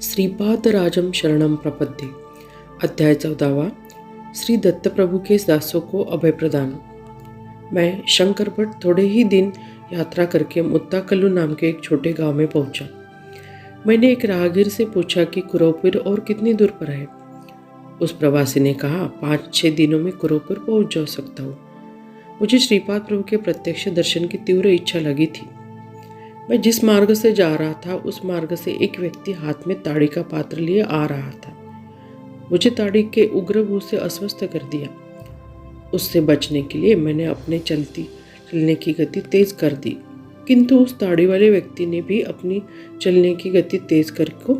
श्रीपादराजम शरणम प्रपद्ये। अध्याय 14। श्री दत्त प्रभु के दासों को अभय प्रदान। मैं शंकर भट्ट थोड़े ही दिन यात्रा करके मुत्ताकल्लू नाम के एक छोटे गांव में पहुंचा। मैंने एक राहगीर से पूछा कि कुरोपुर और कितनी दूर पर है। उस प्रवासी ने कहा 5-6 दिनों में कुरोपुर पहुंच जा सकता हूँ। मुझे श्रीपाद प्रभु के प्रत्यक्ष दर्शन की तीव्र इच्छा लगी थी। मैं जिस मार्ग से जा रहा था उस मार्ग से एक व्यक्ति हाथ में ताड़ी का पात्र लिए आ रहा था। मुझे ताड़ी के उग्र भूत से अस्वस्थ कर दिया। उससे बचने के लिए मैंने अपने चलने की गति तेज कर दी, किंतु उस ताड़ी वाले व्यक्ति ने भी अपनी चलने की गति तेज कर को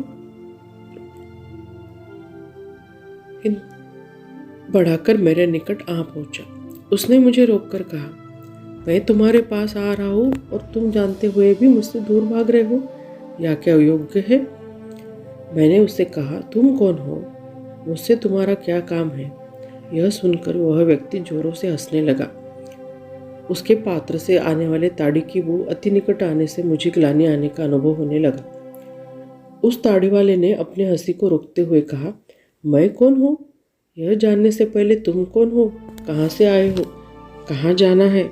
बढ़ाकर मेरे निकट आ पहुंचा। उसने मुझे रोककर कहा, मैं तुम्हारे पास आ रहा हूँ और तुम जानते हुए भी मुझसे दूर भाग रहे हो, या क्या योग्य है? मैंने उससे कहा, तुम कौन हो? मुझसे तुम्हारा क्या काम है? यह सुनकर वह व्यक्ति जोरों से हंसने लगा। उसके पात्र से आने वाले ताड़ी की बू अति निकट आने से मुझे ग्लानि आने का अनुभव होने लगा। उस ताड़ी वाले ने अपने हंसी को रोकते हुए कहा, मैं कौन हूँ? यह जानने से पहले तुम कौन हो, कहाँ से आए हो, कहाँ जाना है,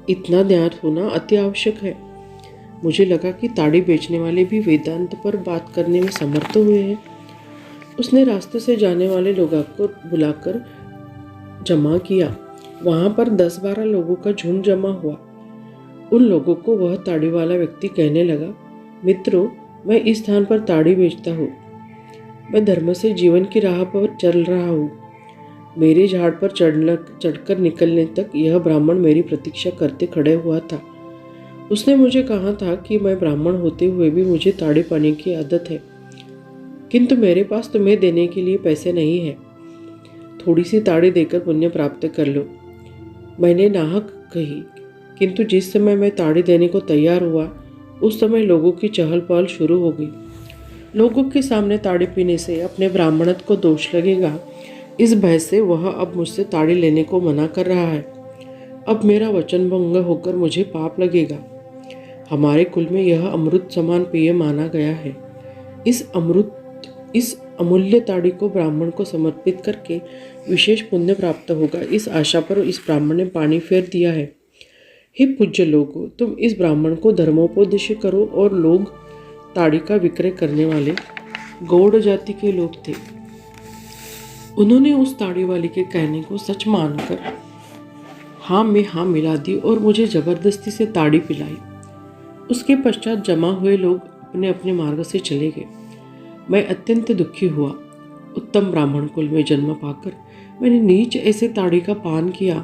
इतना ध्यान होना अति आवश्यक है। मुझे लगा कि ताड़ी बेचने वाले भी वेदांत पर बात करने में समर्थ हुए हैं। उसने रास्ते से जाने वाले लोगों को बुलाकर जमा किया। वहां पर 10-12 लोगों का झुंड जमा हुआ। उन लोगों को वह ताड़ी वाला व्यक्ति कहने लगा, मित्रों, मैं इस स्थान पर ताड़ी बेचता हूँ। मैं धर्म से जीवन की राह पर चल रहा हूँ। मेरे झाड़ पर चढ़कर निकलने तक यह ब्राह्मण मेरी प्रतीक्षा करते खड़े हुआ था। उसने मुझे कहा था कि मैं ब्राह्मण होते हुए भी मुझे ताड़ी पाने की आदत है, किंतु मेरे पास तुम्हें देने के लिए पैसे नहीं है। थोड़ी सी ताड़ी देकर पुण्य प्राप्त कर लो। मैंने नाहक कही, किंतु जिस समय मैं ताड़ी देने को तैयार हुआ उस समय लोगों की चहल पहल शुरू हो गई। लोगों के सामने ताड़ी पीने से अपने ब्राह्मणत्व को दोष लगेगा, इस भय से वह अब मुझसे ताड़ी लेने को मना कर रहा है। अब मेरा वचन भंग होकर मुझे पाप लगेगा। हमारे कुल में यह अमृत समान पेय माना गया है। इस अमूल्य ताड़ी को ब्राह्मण को समर्पित करके विशेष पुण्य प्राप्त होगा। इस आशा पर इस ब्राह्मण ने पानी फेर दिया है। हे पूज्य लोगों, तुम इस ब्राह्मण को धर्मोपदेश करो। और लोग ताड़ी का विक्रय करने वाले गौड़ जाति के लोग थे। उन्होंने उस ताड़ी वाले के कहने को सच मानकर हाँ में हाँ मिला दी और मुझे जबरदस्ती से ताड़ी पिलाई। उसके पश्चात जमा हुए लोग अपने अपने मार्ग से चले गए। मैं अत्यंत दुखी हुआ। उत्तम ब्राह्मण कुल में जन्म पाकर मैंने नीच ऐसे ताड़ी का पान किया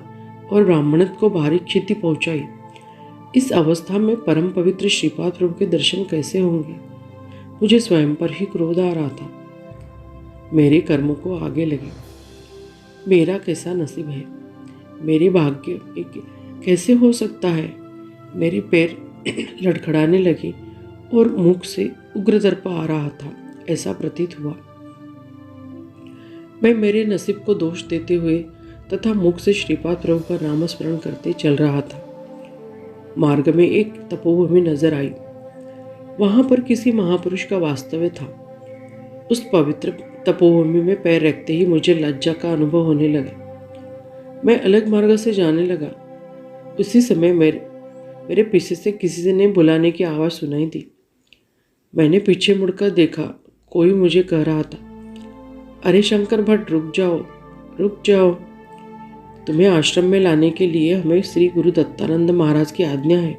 और ब्राह्मणत्व को भारी क्षति पहुंचाई। इस अवस्था में परम पवित्र श्रीपाद प्रभु के दर्शन कैसे होंगे? मुझे स्वयं पर ही क्रोध आ रहा था। मेरे कर्मों को आगे लगे। मेरा कैसा नसीब है, मेरे भाग्य कैसे हो सकता है? मेरे पैर लड़खड़ाने लगे और मुख से उग्र दर्प आ रहा था, ऐसा प्रतीत हुआ। मैं मेरे नसीब को दोष देते हुए तथा मुख से श्रीपाद प्रभु का नामस्मरण करते चल रहा था। मार्ग में एक तपोभूमि नजर आई। वहां पर किसी महापुरुष का वास्तव्य था। उस पवित्र तपोभूमि में पैर रखते ही मुझे लज्जा का अनुभव होने लगा। मैं अलग मार्ग से जाने लगा। उसी समय मेरे पीछे से किसी ने बुलाने की आवाज़ सुनाई दी। मैंने पीछे मुड़कर देखा। कोई मुझे कह रहा था, अरे शंकर भट्ट, रुक जाओ, रुक जाओ। तुम्हें आश्रम में लाने के लिए हमें श्री गुरु दत्तानंद महाराज की आज्ञा है।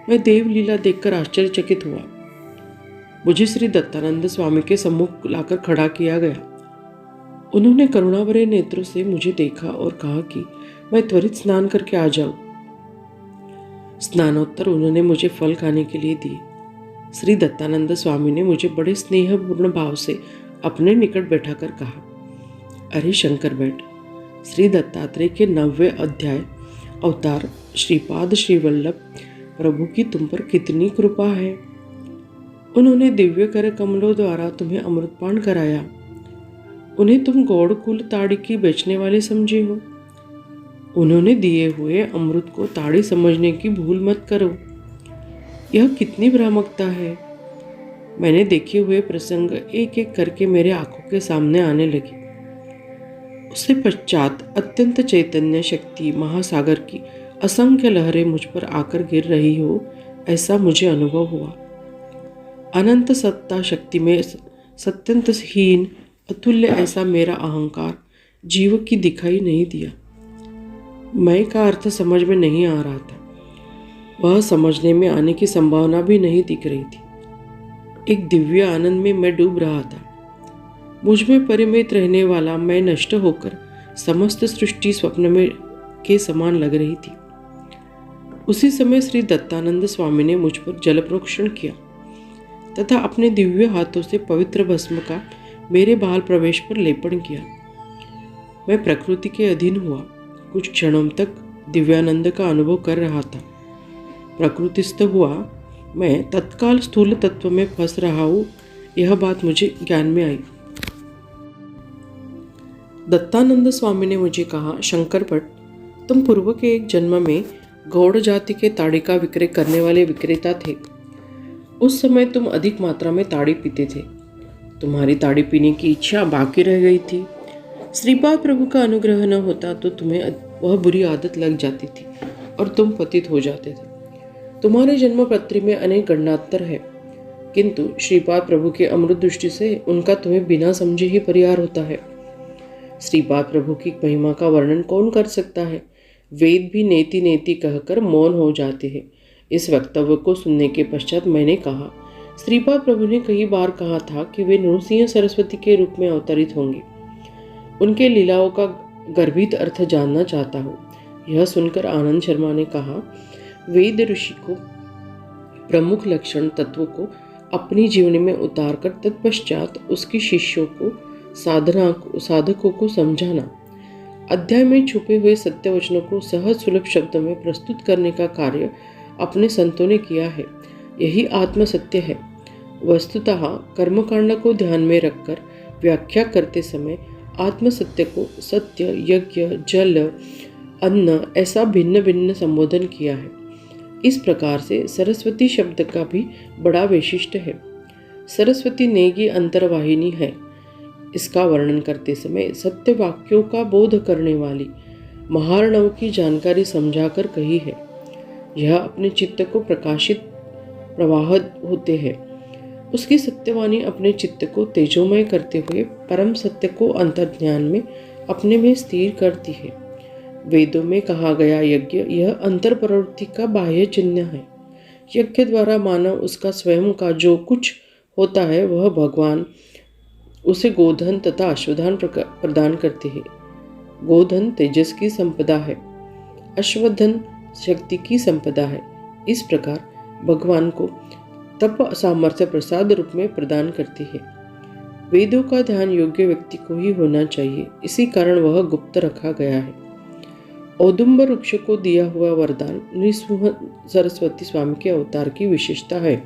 मैं देवलीला देखकर आश्चर्यचकित हुआ। मुझे श्री दत्तानंद स्वामी के सम्मुख लाकर खड़ा किया गया। उन्होंने करुणाभरे नेत्रों से मुझे देखा और कहा कि मैं त्वरित स्नान करके आ जाऊं। स्नानोत्तर उन्होंने मुझे फल खाने के लिए दिए। श्री दत्तानंद स्वामी ने मुझे बड़े स्नेहपूर्ण भाव से अपने निकट बैठाकर कहा, अरे शंकर बैठ, श्री दत्तात्रेय के 90वें अध्याय अवतार श्रीपाद श्रीवल्लभ प्रभु की तुम पर कितनी कृपा है। उन्होंने दिव्य कर कमलों द्वारा तुम्हें अमृतपान कराया। उन्हें तुम गौड़ कुल ताड़ी की बेचने वाले समझे हो। उन्होंने दिए हुए अमृत को ताड़ी समझने की भूल मत करो। यह कितनी भ्रामकता है। मैंने देखे हुए प्रसंग एक एक करके मेरे आंखों के सामने आने लगे। उसके पश्चात अत्यंत चैतन्य शक्ति महासागर की असंख्य लहरें मुझ पर आकर गिर रही हो, ऐसा मुझे अनुभव हुआ। अनंत सत्ता शक्ति में सत्यंत हीन अतुल्य ऐसा मेरा अहंकार जीव की दिखाई नहीं दिया। मैं का अर्थ समझ में नहीं आ रहा था, वह समझने में आने की संभावना भी नहीं दिख रही थी। एक दिव्य आनंद में मैं डूब रहा था। मुझ में परिमित रहने वाला मैं नष्ट होकर समस्त सृष्टि स्वप्न में के समान लग रही थी। उसी समय श्री दत्तानंद स्वामी ने मुझ पर जल प्रोक्षण किया तथा अपने दिव्य हाथों से पवित्र भस्म का मेरे बाल प्रवेश पर लेपन किया। मैं प्रकृति के अधीन हुआ। कुछ क्षणों तक दिव्यानंद का अनुभव कर रहा था। प्रकृतिस्थ हुआ मैं तत्काल स्थूल तत्व में फंस रहा हूँ, यह बात मुझे ज्ञान में आई। दत्तानंद स्वामी ने मुझे कहा, शंकर भट्ट, तुम पूर्व के एक जन्म में गौड़ जाति के ताड़ी का विक्रय करने वाले विक्रेता थे। उस समय तुम अधिक मात्रा में ताड़ी पीते थे। तुम्हारी ताड़ी पीने की इच्छा बाकी रह गई थी। श्रीपाद प्रभु का अनुग्रह न होता तो तुम्हें वह बुरी आदत लग जाती थी और तुम पतित हो जाते थे। तुम्हारे जन्म पत्री में अनेक गंडांतर है, किंतु श्रीपाद प्रभु के अमृत दृष्टि से उनका तुम्हें बिना समझे ही परिहार होता है। श्रीपाद प्रभु की महिमा का वर्णन कौन कर सकता है? वेद भी नेति नेति कहकर मौन हो जाते हैं। इस वक्तव्य को सुनने के पश्चात मैंने कहा, श्रीपाद प्रभु ने कई बार कहा था कि वे नृसिंह सरस्वती के रूप में अवतरित होंगे। उनके लीलाओं का गर्भित अर्थ जानना चाहता हूँ। यह सुनकर आनंद शर्मा ने कहा, वेद ऋषि को प्रमुख लक्षण तत्वों को अपनी जीवनी में उतारकर तत्पश्चात उसके शिष्यों को साधकों को समझाना, अध्याय में छुपे हुए सत्य वचनों को सहज सुलभ शब्दों में प्रस्तुत करने का कार्य अपने संतों ने किया है। यही आत्म सत्य है। वस्तुतः कर्मकांड को ध्यान में रखकर व्याख्या करते समय आत्म सत्य को सत्य, यज्ञ, जल, अन्न ऐसा भिन्न भिन्न संबोधन किया है। इस प्रकार से सरस्वती शब्द का भी बड़ा वैशिष्ट्य है। सरस्वती नेगी अंतर्वाहिनी है। इसका वर्णन करते समय सत्य वाक्यों का बोध करने वाली महार्णव की जानकारी समझाकर कही है। यह अपने चित्त को प्रकाशित प्रवाह होते हैं। उसकी सत्यवाणी अपने चित्त को तेजोमय करते हुए परम सत्य को अंतर्ज्ञान में अपने में स्थिर करती है। वेदों में कहा गया यज्ञ यह अंतर प्रवृत्ति का बाह्य चिन्ह है। यज्ञ द्वारा मानव उसका स्वयं का जो कुछ होता है वह भगवान उसे गोधन तथा अश्वधन प्रदान करते हैं। गोधन तेजस की संपदा है, अश्वधन शक्ति की संपदा है। इस प्रकार भगवान को तप सामर्थ्य प्रसाद रूप में प्रदान करती है। वेदों का ध्यान योग्य व्यक्ति को ही होना चाहिए, इसी कारण वह गुप्त रखा गया है। औदुंबर वृक्ष को दिया हुआ वरदान नृसिंह सरस्वती स्वामी के अवतार की विशेषता है।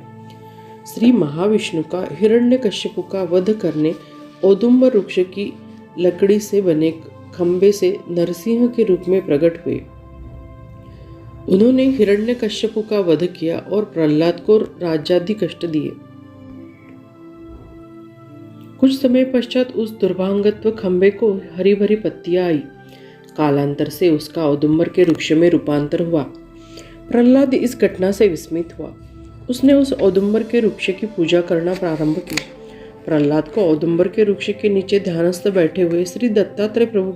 श्री महाविष्णु का हिरण्यकश्यपु का वध करने औदुंबर वृक्ष की लकड़ी से बने खंबे से नरसिंह के रूप में प्रकट हुए। उन्होंने हिरण्यकश्यपु का वध किया और प्रहलाद को राज्यादि कष्ट दिए। कुछ समय पश्चात उस दुर्भांगत्व खंबे को हरी भरी पत्तियां आई। कालांतर से उसका औदुंबर के वृक्ष में रूपांतर हुआ। प्रहलाद इस घटना से विस्मित हुआ। उसने उस औदुंबर के वृक्ष की पूजा करना प्रारंभ की। प्रहलाद को औदुंबर के वृक्ष के नीचे ध्यानस्थ बैठे हुए श्री दत्तात्रेय प्रभु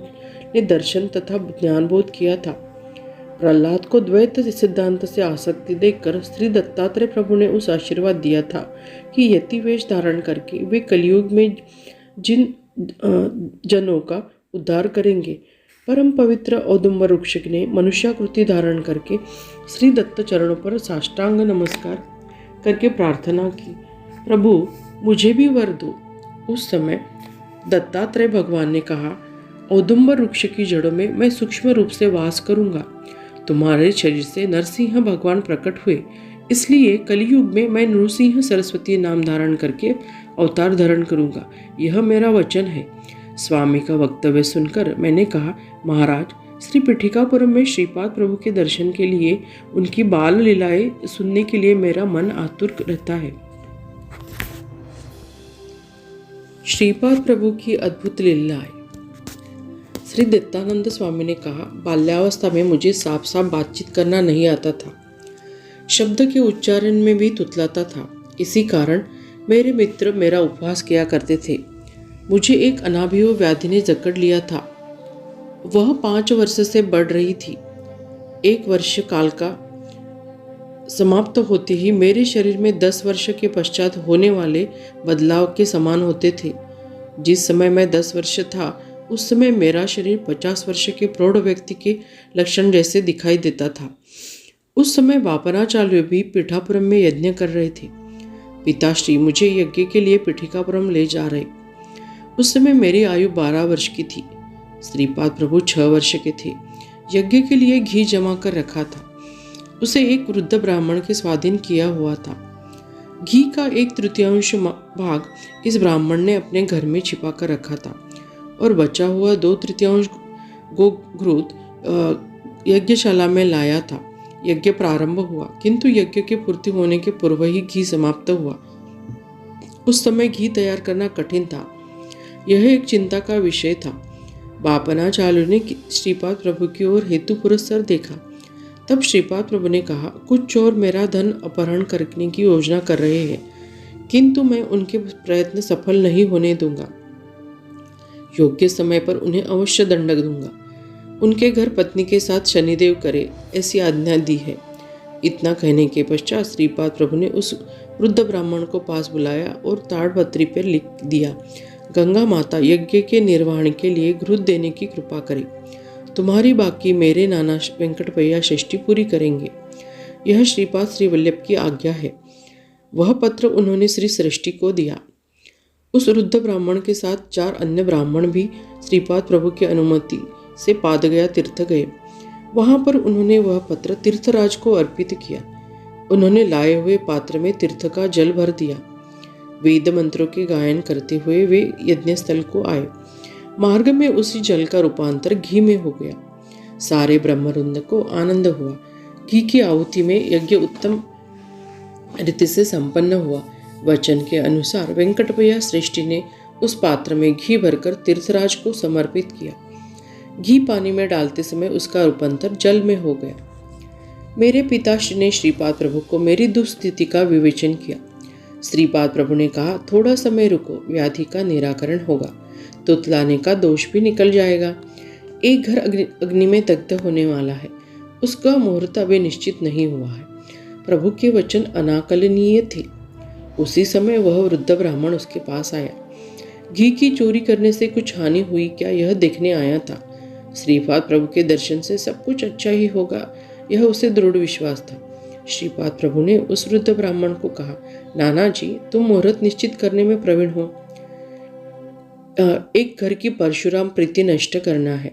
ने दर्शन तथा ज्ञानबोध किया था। प्रहलाद को द्वैत सिद्धांत से आसक्ति देखकर श्री दत्तात्रेय प्रभु ने उस आशीर्वाद दिया था कि यति वेश धारण करके वे कलयुग में जिन जनों का उद्धार करेंगे। परम पवित्र औदुंबर वृक्ष ने मनुष्याकृति धारण करके श्री दत्त चरणों पर साष्टांग नमस्कार करके प्रार्थना की, प्रभु मुझे भी वर दो। उस समय दत्तात्रेय भगवान ने कहा, औदुंबर वृक्ष की जड़ों में मैं सूक्ष्म रूप से वास करूंगा। तुम्हारे शरीर से नरसिंह भगवान प्रकट हुए, इसलिए कलयुग में मैं नृसिंह सरस्वती नाम धारण करके अवतार धारण करूंगा। यह मेरा वचन है। स्वामी का वक्तव्य सुनकर मैंने कहा, महाराज, श्री पीठिकापुरम में श्रीपाद प्रभु के दर्शन के लिए, उनकी बाल लीलाएं सुनने के लिए मेरा मन आतुर रहता है। श्रीपाद प्रभु की अद्भुत लीलाएं। श्री दत्तानंद स्वामी ने कहा, बाल्यावस्था में मुझे साफ साफ बातचीत करना नहीं आता था। शब्द के उच्चारण में भी तुतलाता था। इसी कारण मेरे मित्र मेरा उपहास किया करते थे। मुझे एक अनाभियोग व्याधि ने जकड़ लिया था। वह 5 वर्ष से बढ़ रही थी। 1 वर्ष काल का समाप्त होते ही मेरे शरीर में 10 वर्ष के पश्चात होने वाले बदलाव के समान होते थे। जिस समय मैं 10 वर्ष था, उस समय मेरा शरीर 50 वर्ष के प्रौढ़ व्यक्ति के लक्षण जैसे दिखाई देता था। उस समय बापनाचार्य भी पीठापुरम में यज्ञ कर रहे थे। पिताश्री मुझे यज्ञ के लिए पीठिकापुरम ले जा रहे। उस समय मेरी आयु 12 वर्ष की थी। श्रीपाद प्रभु 6 वर्ष के थे। यज्ञ के लिए घी जमा कर रखा था। उसे एक वृद्ध ब्राह्मण के स्वाधीन किया हुआ था। घी का 1/3 भाग इस ब्राह्मण ने अपने घर में छिपा कर रखा था और बचा हुआ 2/3 गोघृत यज्ञशाला में लाया था। यज्ञ प्रारंभ हुआ, किंतु यज्ञ के पूर्ति होने के पूर्व ही घी समाप्त हुआ। उस समय घी तैयार करना कठिन था। यह एक चिंता का विषय था। बापनाचार्य ने श्रीपाद प्रभु की ओर हेतु पुरस्सर देखा। तब श्रीपाद प्रभु ने कहा, कुछ चोर मेरा धन अपहरण करने की योजना कर रहे हैं, किंतु मैं उनके प्रयत्न सफल नहीं होने दूंगा। योग्य समय पर उन्हें अवश्य दंड दूंगा। उनके घर पत्नी के साथ शनिदेव करे, ऐसी आज्ञा दी है। इतना कहने के पश्चात श्रीपाद प्रभु ने उस वृद्ध ब्राह्मण को पास बुलाया और ताड़पत्री पर लिख दिया, गंगा माता यज्ञ के निर्वहन के लिए घृत देने की कृपा करे। तुम्हारी बाकी मेरे नाना वेंकटपैया षष्ठी पूरी करेंगे। यह श्रीपाद श्री वल्लभ की आज्ञा है। वह पत्र उन्होंने श्री सृष्टि को दिया। उस वृद्ध ब्राह्मण के साथ 4 अन्य ब्राह्मण भी श्रीपाद प्रभु की अनुमति से पादगया तीर्थ गए। वहां पर उन्होंने वह पत्र तीर्थराज को अर्पित किया। उन्होंने लाए हुए पात्र में तीर्थ का जल भर दिया। वेद मंत्रों के गायन करते हुए वे यज्ञस्थल को आए। मार्ग में उसी जल का रूपांतर घी में हो गया। सारे ब्रह्मवृंद को आनंद हुआ। घी की आहुति में यज्ञ उत्तम रीति से संपन्न हुआ। वचन के अनुसार वेंकटपैया श्रेष्ठी ने उस पात्र में घी भरकर तीर्थराज को समर्पित किया। घी पानी में डालते समय उसका रूपांतर जल में हो गया। मेरे पिताश्री ने श्रीपाद प्रभु को मेरी दुस्थिति का विवेचन किया। श्रीपाद प्रभु ने कहा, थोड़ा समय रुको, व्याधि का निराकरण होगा, तुतलाने का दोष भी निकल जाएगा। एक घर अग्नि में दग्ध होने वाला है, उसका मुहूर्त अभी निश्चित नहीं हुआ है। प्रभु के वचन अनाकलनीय थे। उसी समय वह वृद्ध ब्राह्मण उसके पास आया। घी की चोरी करने से कुछ हानि हुई क्या, यह देखने आया था। श्रीपाद प्रभु के दर्शन से सब कुछ अच्छा ही होगा, यह उसे दृढ़ विश्वास था। श्रीपाद प्रभु ने उस वृद्ध ब्राह्मण को कहा, नाना जी, तुम मुहूर्त निश्चित करने में प्रवीण हो। एक घर की परशुराम प्रीति नष्ट करना है,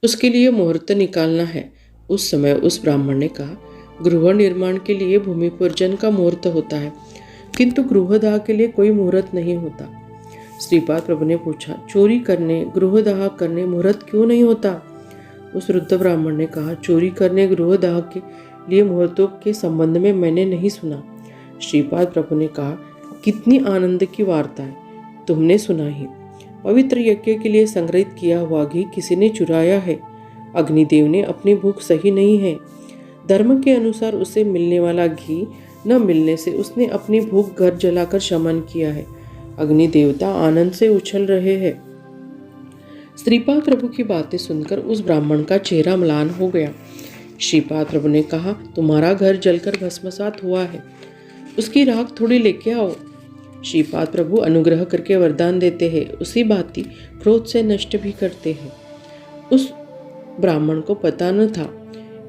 उसके लिए मुहूर्त निकालना है। उस समय उस ब्राह्मण ने कहा, गृह निर्माण के लिए भूमि पूजन का मुहूर्त होता है, किंतु गृहदाह के लिए कोई मुहूर्त नहीं होता। श्रीपाद प्रभु ने पूछा, चोरी करने, गृहदाह करने मुहूर्त क्यों नहीं होता? उस वृद्ध ब्राह्मण ने कहा, चोरी करने, गृहदाह के लिए मुहूर्तों के संबंध में मैंने नहीं सुना। श्रीपाद प्रभु ने कहा, कितनी आनंद की वार्ता है, तुमने सुना ही। पवित्र यज्ञ के लिए संग्रहित किया हुआ घी किसी ने चुराया है। अग्निदेव ने अपनी भूख सही नहीं है। धर्म के अनुसार उसे मिलने वाला घी न मिलने से उसने अपनी भूख घर जलाकर शमन किया है। अग्नि देवता आनंद से उछल रहे हैं। श्रीपाद प्रभु की बातें सुनकर उस ब्राह्मण का चेहरा म्लान हो गया। श्रीपाद प्रभु ने कहा, तुम्हारा घर जलकर भस्मसात हुआ है, उसकी राख थोड़ी लेके आओ। श्रीपाद प्रभु अनुग्रह करके वरदान देते हैं, उसी भांति क्रोध से नष्ट भी करते हैं। उस ब्राह्मण को पता न था,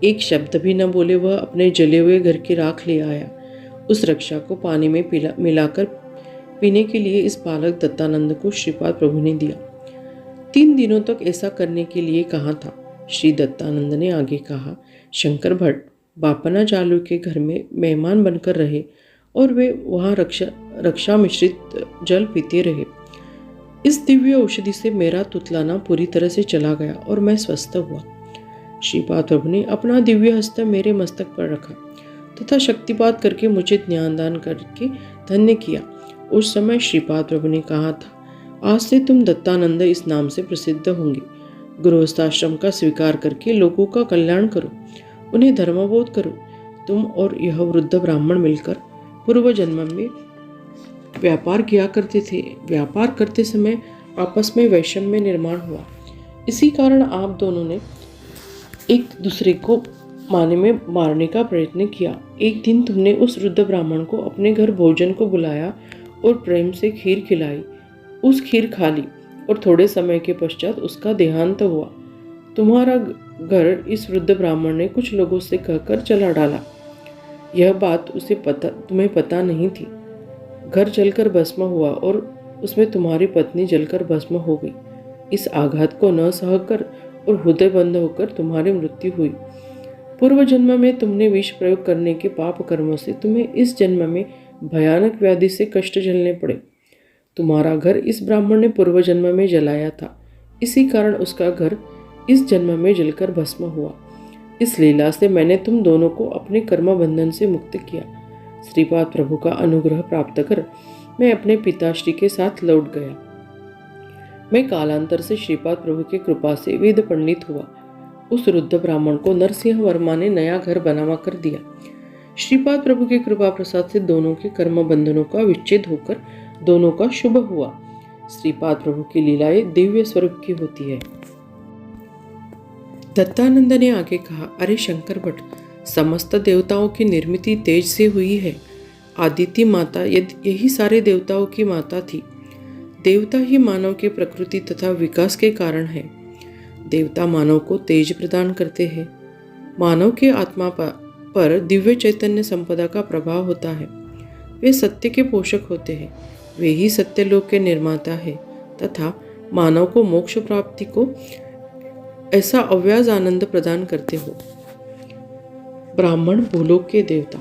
एक शब्द भी न बोले वह अपने जले हुए घर की राख ले आया। उस रक्षा को पानी में मिलाकर पीने के लिए इस बालक दत्तानंद को श्रीपाद प्रभु ने दिया। 3 दिनों तक ऐसा करने के लिए कहा था। श्री दत्तानंद ने आगे कहा, शंकर भट्ट बापनाचार्य के घर में मेहमान बनकर रहे और वे वहाँ रक्षा मिश्रित जल पीते रहे। इस दिव्य औषधि से मेरा तुतलाना पूरी तरह से चला गया और मैं स्वस्थ हुआ। श्रीपाद प्रभु ने अपना दिव्य हस्त मेरे मस्तक पर रखा तथा शक्तिपात करके मुझे ज्ञानदान करके धन्य किया। उस समय श्रीपाद प्रभु ने कहा था, आज से तुम दत्तानंद इस नाम से प्रसिद्ध होंगे। गृहस्थाश्रम का स्वीकार करके लोगों का कल्याण करो, उन्हें धर्मबोध करो। तुम और यह वृद्ध ब्राह्मण मिलकर पूर्व जन्म में व्यापार किया करते थे। व्यापार करते समय आपस में वैषम्य निर्माण हुआ। इसी कारण आप दोनों ने एक दूसरे को मारने का प्रयत्न किया। एक दिन तुमने उस वृद्ध ब्राह्मण को अपने घर भोजन को बुलाया और प्रेम से खीर खिलाई। उस खीर खा ली और थोड़े समय के पश्चात उसका देहांत हुआ। तुम्हारा घर इस वृद्ध ब्राह्मण ने कुछ लोगों से कहकर जला डाला। यह बात तुम्हें पता नहीं थी। घर जलकर भस्म हुआ और उसमें तुम्हारी पत्नी जलकर भस्म हो गई। इस आघात को न सहकर और हृदय बंद होकर तुम्हारी मृत्यु हुई। पूर्व जन्म में तुमने विष प्रयोग करने के पाप कर्मों से तुम्हें इस जन्म में भयानक व्याधि से कष्ट झेलने पड़े। तुम्हारा घर इस ब्राह्मण ने पूर्व जन्म में जलाया था, इसी कारण उसका घर इस जन्म में जलकर भस्म हुआ। इस लीला से मैंने तुम दोनों को अपने कर्म बंधन से मुक्त किया। श्रीपाद प्रभु का अनुग्रह प्राप्त कर मैं अपने पिताश्री के साथ लौट गया। मैं कालांतर से श्रीपाद प्रभु की कृपा से वेद पंडित हुआ। उस वृद्ध ब्राह्मण को नरसिंह वर्मा ने नया घर बनवा कर दिया। श्रीपाद प्रभु की कृपा प्रसाद से दोनों के कर्म बंधनों का विच्छेद होकर दोनों का शुभ हुआ। श्रीपाद प्रभु की लीलाएं दिव्य स्वरूप की होती है। दत्तानंद ने आगे कहा, अरे शंकर भट्ट, समस्त देवताओं की निर्मिति तेज से हुई है। आदिति माता यही सारे देवताओं की माता थी। देवता ही मानव के प्रकृति तथा विकास के कारण है। देवता मानव को तेज प्रदान करते हैं। मानव के आत्मा पर दिव्य चैतन्य संपदा का प्रभाव होता है। वे सत्य के पोषक होते हैं। वे ही सत्यलोक के निर्माता है तथा मानव को मोक्ष प्राप्ति को ऐसा अव्याज आनंद प्रदान करते हो। ब्राह्मण भूलोक के देवता,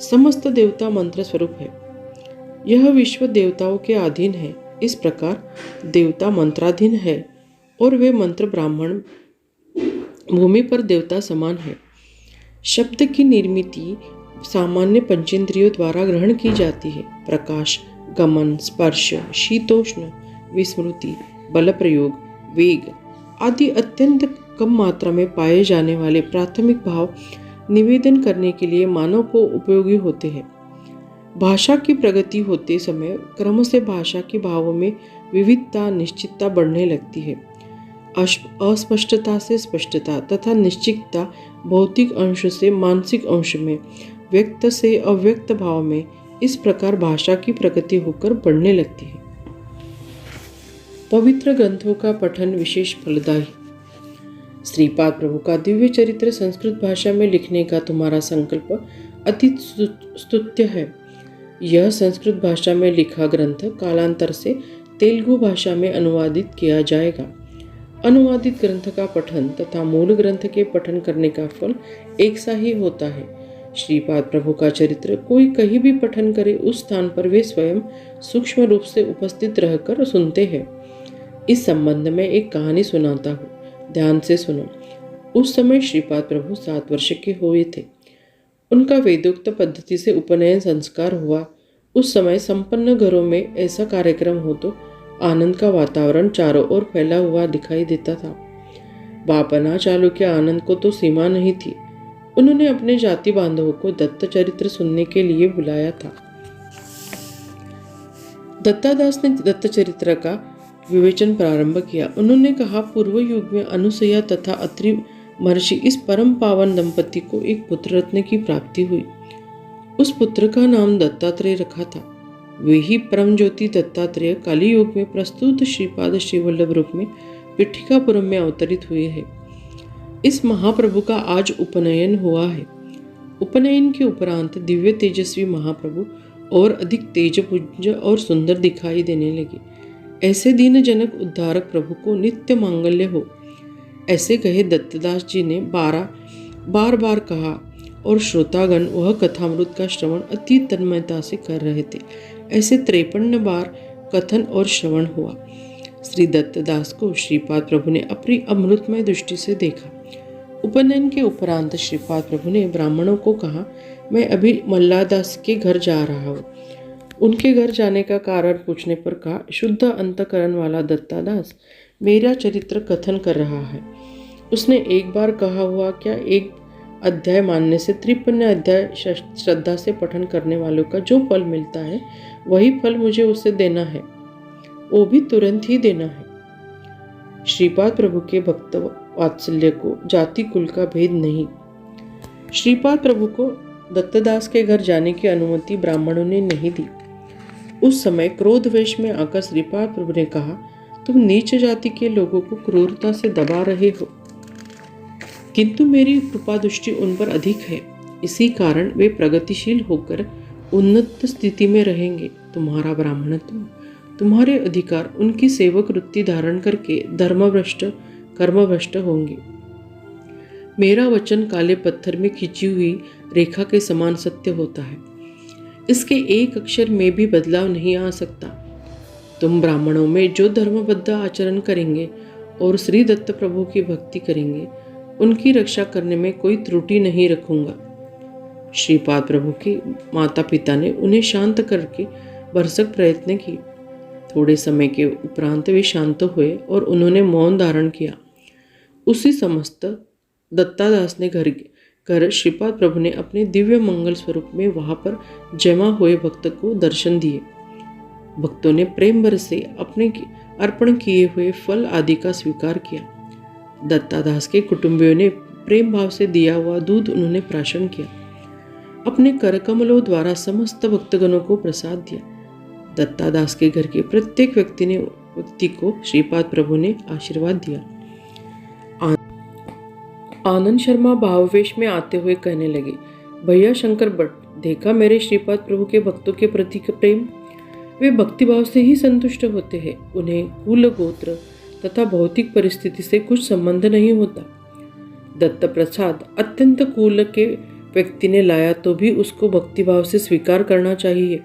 समस्त देवता मंत्र स्वरूप है। यह विश्व देवताओं के अधीन है। इस प्रकार देवता मंत्राधीन है और वे मंत्र ब्राह्मण भूमि पर देवता समान है। शब्द की निर्मिति सामान्य पंचेंद्रियों द्वारा ग्रहण की जाती है। प्रकाश, गमन, स्पर्श, शीतोष्ण, विस्मृति, बल प्रयोग, वेग आदि अत्यंत कम मात्रा में पाए जाने वाले प्राथमिक भाव निवेदन करने के लिए मानव को उपयोगी होते हैं। भाषा की प्रगति होते समय क्रम से भाषा के भावों में विविधता, निश्चितता बढ़ने लगती है। अस्पष्टता से स्पष्टता तथा निश्चितता भौतिक अंश से मानसिक अंश में, व्यक्त से अव्यक्त भाव में, इस प्रकार भाषा की प्रगति होकर बढ़ने लगती है। पवित्र ग्रंथों का पठन विशेष फलदायी। श्रीपाद प्रभु का दिव्य चरित्र संस्कृत भाषा में लिखने का तुम्हारा संकल्प अति स्तुत्य है। यह संस्कृत भाषा में लिखा ग्रंथ कालांतर से तेलुगु भाषा में अनुवादित किया जाएगा। अनुवादित ग्रंथ का पठन तथा मूल ग्रंथ के पठन करने का फल एक सा ही होता है। श्रीपाद प्रभु का चरित्र कोई कहीं भी पठन करे, उस स्थान पर वे स्वयं सूक्ष्म रूप से उपस्थित रहकर सुनते हैं। इस संबंध में एक कहानी सुनाता हूँ, ध्यान से सुनो। उस समय श्रीपाद प्रभु 7 वर्ष के हुए थे। उनका वेदोक्त पद्धति से उपनयन संस्कार हुआ। उस समय संपन्न घरों में ऐसा कार्यक्रम हो तो आनंद का वातावरण चारों ओर फैला हुआ दिखाई देता था। बापना चालू के आनंद को तो सीमा नहीं थी। उन्होंने अपने जाति बांधवों को दत्त चरित्र सुनने के लिए बुलाया था। दत्तादास ने दत्त चरित्र का विवेचन प्रारंभ किया। उन्होंने कहा, पूर्व युग में अनुसुईया तथा अत्रि महर्षि इस परम पावन दंपति को एक पुत्र रत्न की प्राप्ति हुई। उस पुत्र का नाम दत्तात्रेय रखा था। वे ही परम ज्योति दत्तात्रेय काली युग में प्रस्तुत श्रीपाद श्रीवल्लभ रूप में पिठिकापुरम में अवतरित हुए हैं। इस महाप्रभु का आज उपनयन हुआ है। उपनयन के उपरांत दिव्य तेजस्वी महाप्रभु और अधिक तेजपुंज और सुंदर दिखाई देने लगे। ऐसे दीन जनक उद्धारक प्रभु को नित्य मांगल्य हो, ऐसे कहे दत्तदास जी ने बार बार कहा और श्रोतागण वह कथामृत का श्रवण अति तन्मयता से कर रहे थे। ऐसे 53 बार कथन और श्रवण हुआ। श्री दत्तदास को श्रीपाद प्रभु ने अपनी अमृतमय दृष्टि से देखा। उपनयन के उपरांत श्रीपाद प्रभु ने ब्राह्मणों को कहा, मैं अभी मल्लादास के घर जा रहा हूँ। उनके घर जाने का कारण पूछने पर कहा, शुद्ध अंतकरण वाला दत्तादास मेरा चरित्र कथन कर रहा है। उसने एक बार कहा हुआ क्या, एक अध्याय मानने से 53 अध्याय श्रद्धा से पठन करने वालों का जो फल मिलता है वही फल मुझे उसे देना है, वो भी तुरंत ही देना है। श्रीपाद प्रभु के भक्त वात्सल्य को जाति कुल का भेद नहीं। श्रीपाद प्रभु को दत्तदास के घर जाने की अनुमति ब्राह्मणों ने नहीं दी। उस समय क्रोध वेश में आकर श्रीपाद प्रभु ने कहा, तुम नीच जाति के लोगों को क्रूरता से दबा रहे हो, किंतु मेरी कृपा दृष्टि उन पर अधिक है, इसी कारण वे प्रगतिशील होकर उन्नत स्थिति में रहेंगे। तुम्हारा ब्राह्मणत्व, तुम्हारे अधिकार उनकी सेवक वृत्ति धारण करके धर्मभ्रष्ट कर्मभ्रष्ट होंगे। मेरा वचन काले पत्थर में खींची हुई रेखा के समान सत्य होता है, इसके एक अक्षर में भी बदलाव नहीं आ सकता। तुम ब्राह्मणों में जो धर्मबद्ध आचरण करेंगे और श्री दत्त प्रभु की भक्ति करेंगे, उनकी रक्षा करने में कोई त्रुटि नहीं रखूंगा। श्रीपाद प्रभु के माता पिता ने उन्हें शांत करके भरसक प्रयत्न किए। थोड़े समय के उपरांत वे शांत हुए और उन्होंने मौन धारण किया। उसी समस्त दत्तादास ने घर श्रीपाद प्रभु ने अपने दिव्य मंगल स्वरूप में वहां पर जमा हुए भक्त को दर्शन दिए। भक्तों ने प्रेम भर से अपने अर्पण किए हुए फल आदि का स्वीकार किया। दत्तादास के कुटुंबियों ने प्रेम भाव से दिया हुआ दूध उन्होंने प्राशन किया। अपने करकमलों द्वारा समस्त भक्तगणों को प्रसाद दिया। दत्तादास के घर के प्रत्येक व्यक्ति को श्रीपाद प्रभु ने आशीर्वाद दिया। आनंद शर्मा भाववेश में आते हुए कहने लगे, भैया शंकर भट्ट, देखा मेरे श्रीपाद प्रभु के भक्तों के प्रति प्रेम। वे भक्तिभाव से ही संतुष्ट होते हैं। उन्हें कुल गोत्र तथा भौतिक परिस्थिति से कुछ संबंध नहीं होता। दत्त प्रसाद अत्यंत कुल के व्यक्ति ने लाया तो भी उसको भक्तिभाव से स्वीकार करना चाहिए।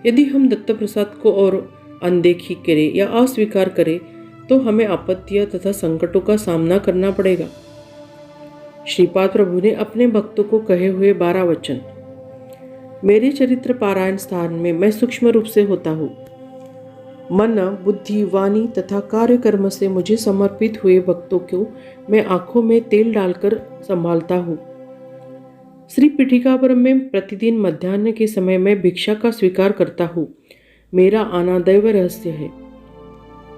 यदि हम दत्त प्रसाद को और अनदेखी करें या अस्वीकार करें तो हमें आपत्तियां तथा संकटों का सामना करना पड़ेगा। श्रीपाद प्रभु ने अपने भक्तों को कहे हुए 12 वचन मेरे चरित्र पारायण स्थान में मैं सूक्ष्म रूप से होता हूँ। मन, बुद्धि, वाणी तथा कार्य कर्म से मुझे समर्पित हुए भक्तों को मैं आंखों में तेल डालकर संभालता हूँ। श्री पीठिकापुरम में प्रतिदिन मध्याह्न के समय मैं भिक्षा का स्वीकार करता हूँ। मेरा आना दैव रहस्य है।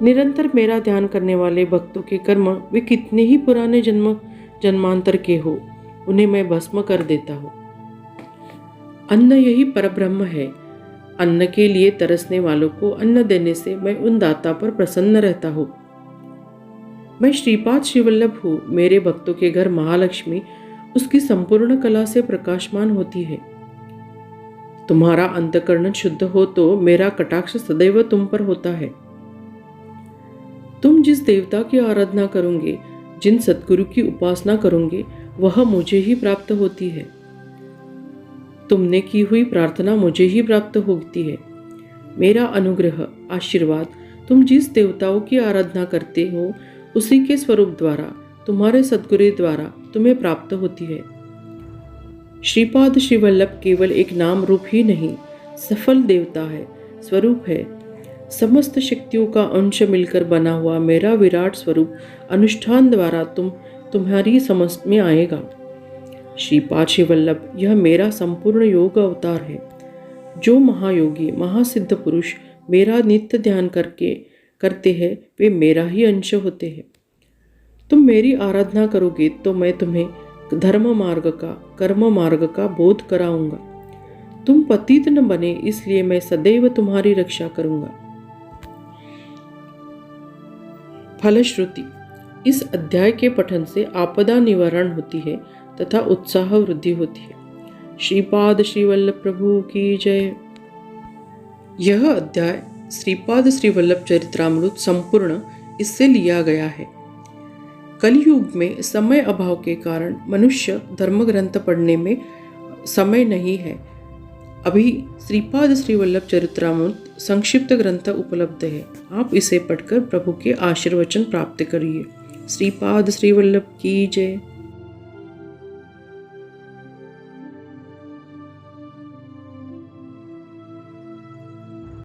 निरंतर मेरा ध्यान करने वाले भक्तों के कर्म वे कितने ही पुराने जन्मांतर के हो, उन्हें मैं भस्म कर देता हूँ। अन्न यही परब्रह्म है। अन्न के लिए तरसने वालों को अन्न देने से मैं उन दाता पर प्रसन्न रहता हूँ। मैं श्रीपाद श्रीवल्लभ हूँ। मेरे भक्तों के घर महालक्ष्मी उसकी संपूर्ण कला से प्रकाशमान होती है। तुम्हारा अंतकरण शुद्ध हो तो मेरा कटाक्ष सदैव तुम पर होता है। तुम जिस देवता की आराधना करोगे, जिन सद्गुरु की उपासना करोगे, वह मुझे ही प्राप्त होती है। तुमने की हुई प्रार्थना मुझे ही प्राप्त होती है। मेरा अनुग्रह आशीर्वाद तुम जिस देवताओं की आराधना करते हो उसी के स्वरूप द्वारा, तुम्हारे सद्गुरु द्वारा तुम्हें प्राप्त होती है। श्रीपाद श्रीवल्लभ केवल एक नाम रूप ही नहीं, सफल देवता है, स्वरूप है। समस्त शक्तियों का अंश मिलकर बना हुआ मेरा विराट स्वरूप अनुष्ठान द्वारा तुम्हारी समझ में आएगा। श्रीपाद श्रीवल्लभ यह मेरा संपूर्ण योग अवतार है। जो महायोगी महासिद्ध पुरुष मेरा नित्य ध्यान करते हैं वे मेरा ही अंश होते हैं। तुम मेरी आराधना करोगे तो मैं तुम्हें धर्म मार्ग का, कर्म मार्ग का बोध कराऊंगा। तुम पतित न बने इसलिए मैं सदैव तुम्हारी रक्षा करूंगा। फलश्रुति, इस अध्याय के पठन से आपदा निवारण होती है तथा उत्साह वृद्धि होती है। श्रीपाद श्रीवल्लभ प्रभु की जय। यह अध्याय श्रीपाद श्रीवल्लभ चरित्रामृत संपूर्ण इससे लिया गया है। कलयुग में समय अभाव के कारण मनुष्य धर्म ग्रंथ पढ़ने में समय नहीं है। अभी श्रीपाद श्रीवल्लभ चरित्रामृत संक्षिप्त ग्रंथ उपलब्ध है। आप इसे पढ़कर प्रभु के आशीर्वचन प्राप्त करिए। श्रीपाद श्रीवल्लभ की जय।